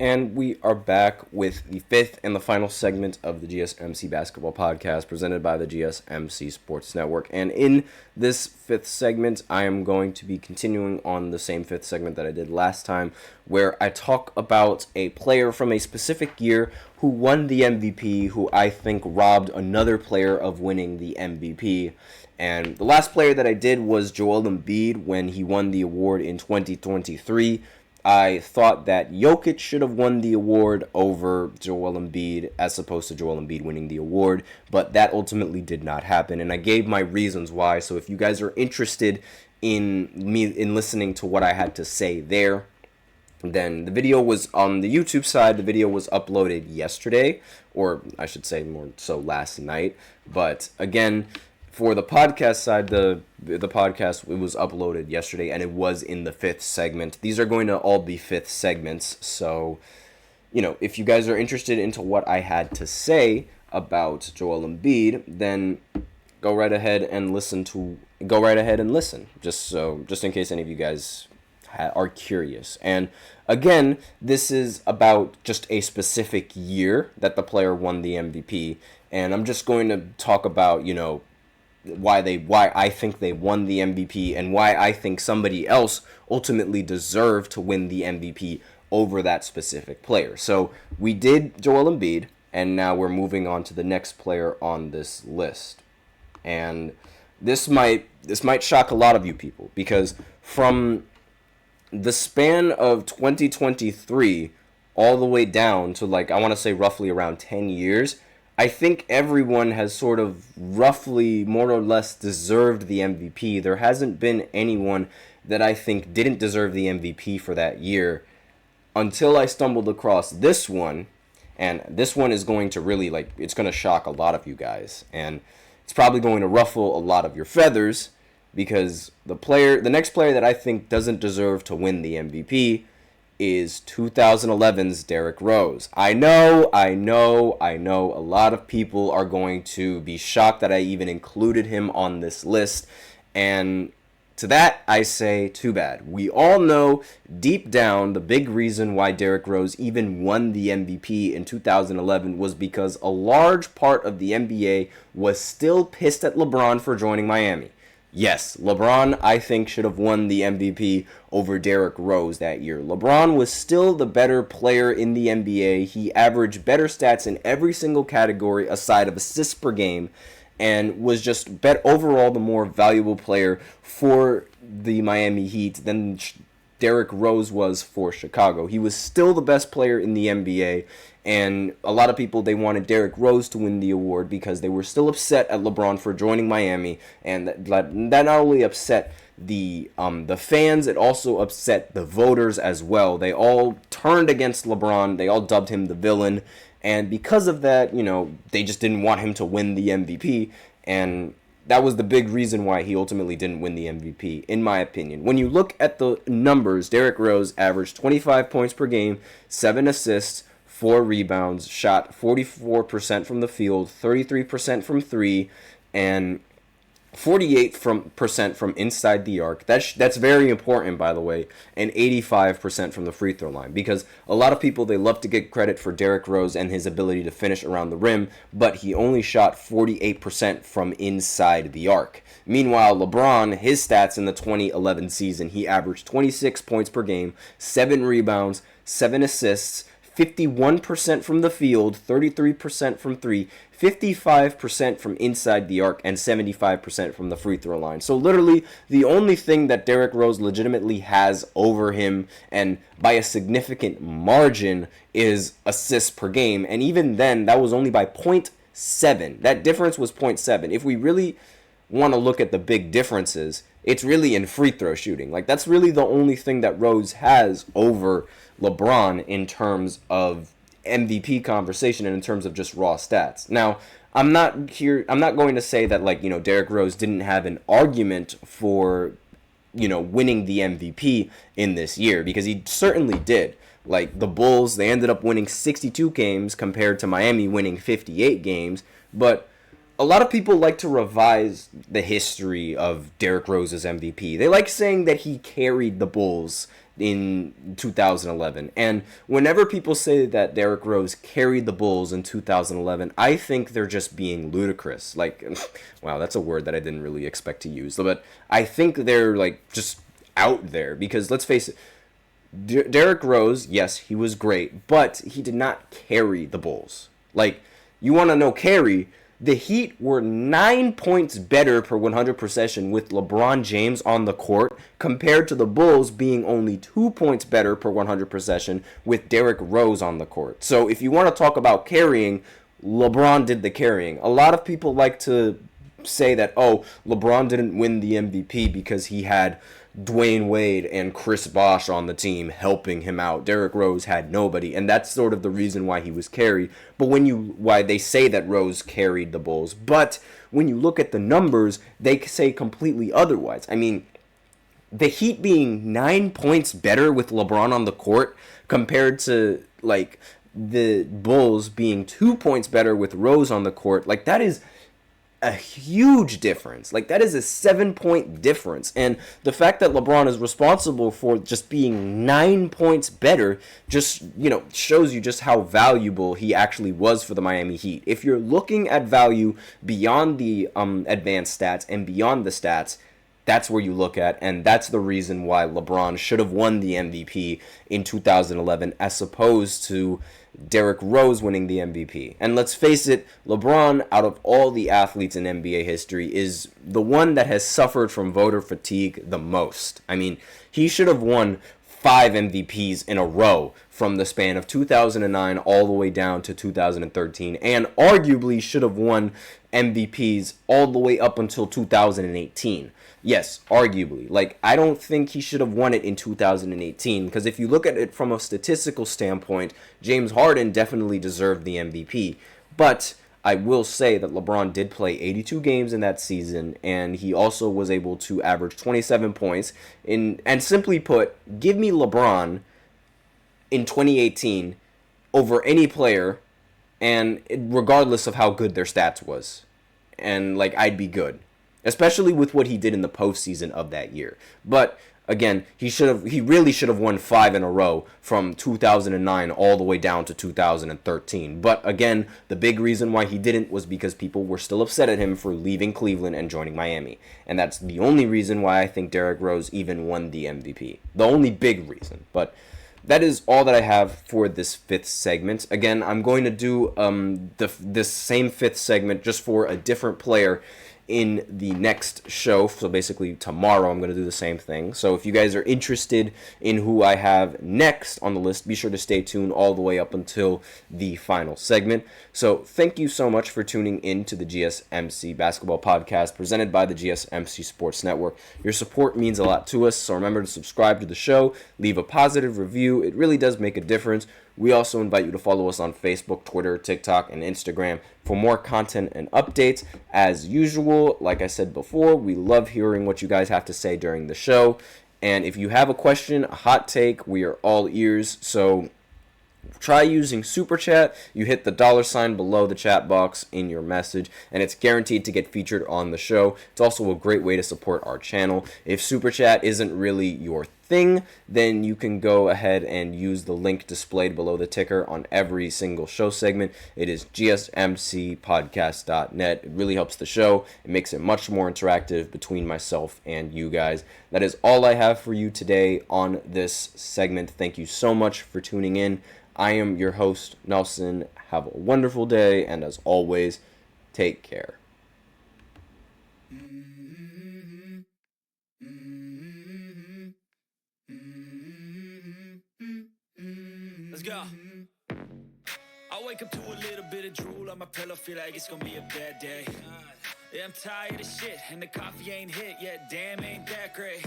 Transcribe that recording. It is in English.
And we are back with the fifth and the final segment of the GSMC Basketball Podcast presented by the GSMC Sports Network. And in this fifth segment, I am going to be continuing on the same fifth segment that I did last time, where I talk about a player from a specific year who won the MVP, who I think robbed another player of winning the MVP. And the last player that I did was Joel Embiid when he won the award in 2023. I thought that Jokic should have won the award over Joel Embiid as opposed to Joel Embiid winning the award, but that ultimately did not happen, and I gave my reasons why. So if you guys are interested in listening to what I had to say there, then the video was on the YouTube side. The video was uploaded yesterday, or I should say more so last night. But again, for the podcast side, the podcast, it was uploaded yesterday, and it was in the fifth segment. These are going to all be fifth segments, so, if you guys are interested into what I had to say about Joel Embiid, then go right ahead and listen, just in case any of you guys are curious. And again, this is about just a specific year that the player won the MVP, and I'm just going to talk about, why I think they won the MVP and why I think somebody else ultimately deserved to win the MVP over that specific player. So we did Joel Embiid, and now we're moving on to the next player on this list. And this might shock a lot of you people, because from the span of 2023 all the way down to I want to say roughly around 10 years, I think everyone has sort of roughly, more or less, deserved the MVP. There hasn't been anyone that I think didn't deserve the MVP for that year until I stumbled across this one. And this one is going to really, it's going to shock a lot of you guys. And it's probably going to ruffle a lot of your feathers, because the next player that I think doesn't deserve to win the MVP is 2011's Derrick Rose. I know, a lot of people are going to be shocked that I even included him on this list, and to that I say, too bad. We all know deep down the big reason why Derrick Rose even won the MVP in 2011 was because a large part of the NBA was still pissed at LeBron for joining Miami. Yes, LeBron, I think, should have won the MVP over Derrick Rose that year. LeBron was still the better player in the NBA. He averaged better stats in every single category aside of assists per game, and was just overall the more valuable player for the Miami Heat than Derrick Rose was for Chicago. He was still the best player in the NBA, and a lot of people, they wanted Derrick Rose to win the award because they were still upset at LeBron for joining Miami, and that not only upset the fans, it also upset the voters as well. They all turned against LeBron. They all dubbed him the villain, and because of that, they just didn't want him to win the MVP, and that was the big reason why he ultimately didn't win the MVP, in my opinion. When you look at the numbers, Derrick Rose averaged 25 points per game, 7 assists, 4 rebounds, shot 44% from the field, 33% from 3, and 48% from inside the arc. That's very important, by the way, and 85% from the free throw line, because a lot of people, they love to get credit for Derrick Rose and his ability to finish around the rim, but he only shot 48% from inside the arc. Meanwhile, LeBron, his stats in the 2011 season, he averaged 26 points per game, 7 rebounds, 7 assists, 51% from the field, 33% from 3, 55% from inside the arc, and 75% from the free throw line. So literally, the only thing that Derrick Rose legitimately has over him, and by a significant margin, is assists per game. And even then, that was only by 0.7. That difference was 0.7. If we really want to look at the big differences, it's really in free throw shooting. That's really the only thing that Rose has over LeBron in terms of MVP conversation and in terms of just raw stats. Now, I'm not going to say that Derrick Rose didn't have an argument for winning the MVP in this year, because he certainly did. The Bulls, they ended up winning 62 games compared to Miami winning 58 games, but a lot of people like to revise the history of Derrick Rose's MVP. They like saying that he carried the Bulls in 2011. And whenever people say that Derrick Rose carried the Bulls in 2011, I think they're just being ludicrous. Like, wow, that's a word that I didn't really expect to use. But I think they're, like, just out there. Because let's face it, Derrick Rose, yes, he was great, but he did not carry the Bulls. Like, you want to know carry? The Heat were 9 points better per 100 possession with LeBron James on the court compared to the Bulls being only 2 points better per 100 possession with Derrick Rose on the court. So if you want to talk about carrying, LeBron did the carrying. A lot of people like to say that, oh, LeBron didn't win the MVP because he had Dwayne Wade and Chris Bosh on the team helping him out. Derrick Rose had nobody, and that's sort of the reason why he was carried. But why they say that Rose carried the Bulls, but when you look at the numbers, they say completely otherwise. I mean, the Heat being 9 points better with LeBron on the court compared to, like, the Bulls being 2 points better with Rose on the court, like, that is a huge difference. Like, that is a 7-point difference. And the fact that LeBron is responsible for just being 9 points better just, shows you just how valuable he actually was for the Miami Heat. If you're looking at value beyond the advanced stats and beyond the stats, that's where you look at, and that's the reason why LeBron should have won the MVP in 2011 as opposed to Derrick Rose winning the MVP. And let's face it, LeBron, out of all the athletes in NBA history, is the one that has suffered from voter fatigue the most. I mean, he should have won 5 MVPs in a row from the span of 2009 all the way down to 2013, and arguably should have won MVPs all the way up until 2018. Yes, arguably. Like, I don't think he should have won it in 2018, because if you look at it from a statistical standpoint, James Harden definitely deserved the MVP. But I will say that LeBron did play 82 games in that season, and he also was able to average 27 points. And simply put, give me LeBron in 2018 over any player, and regardless of how good their stats was. And, like, I'd be good. Especially with what he did in the postseason of that year. But again, he really should have won 5 in a row from 2009 all the way down to 2013. But again, the big reason why he didn't was because people were still upset at him for leaving Cleveland and joining Miami. And that's the only reason why I think Derrick Rose even won the MVP. The only big reason. But that is all that I have for this 5th segment. Again, I'm going to do this same 5th segment just for a different player in the next show. So basically tomorrow I'm going to do the same thing. So if you guys are interested in who I have next on the list, be sure to stay tuned all the way up until the final segment. So thank you so much for tuning in to the GSMC Basketball Podcast presented by the GSMC Sports Network. Your support means a lot to us, so remember to subscribe to the show, leave a positive review. It really does make a difference. We also invite you to follow us on Facebook, Twitter, TikTok, and Instagram for more content and updates. As usual, like I said before, we love hearing what you guys have to say during the show. And if you have a question, a hot take, we are all ears. So try using Super Chat. You hit the $sign below the chat box in your message, and it's guaranteed to get featured on the show. It's also a great way to support our channel. If Super Chat isn't really your thing, then you can go ahead and use the link displayed below the ticker on every single show segment. It is gsmcpodcast.net. It really helps the show. It makes it much more interactive between myself and you guys. That is all I have for you today on this segment. Thank you so much for tuning in. I am your host, Nelson. Have a wonderful day, and as always, take care. Let's go. I wake up to a little bit of drool on my pillow, feel like it's gonna be a bad day. Yeah, I'm tired of shit, and the coffee ain't hit yet, damn, ain't that great.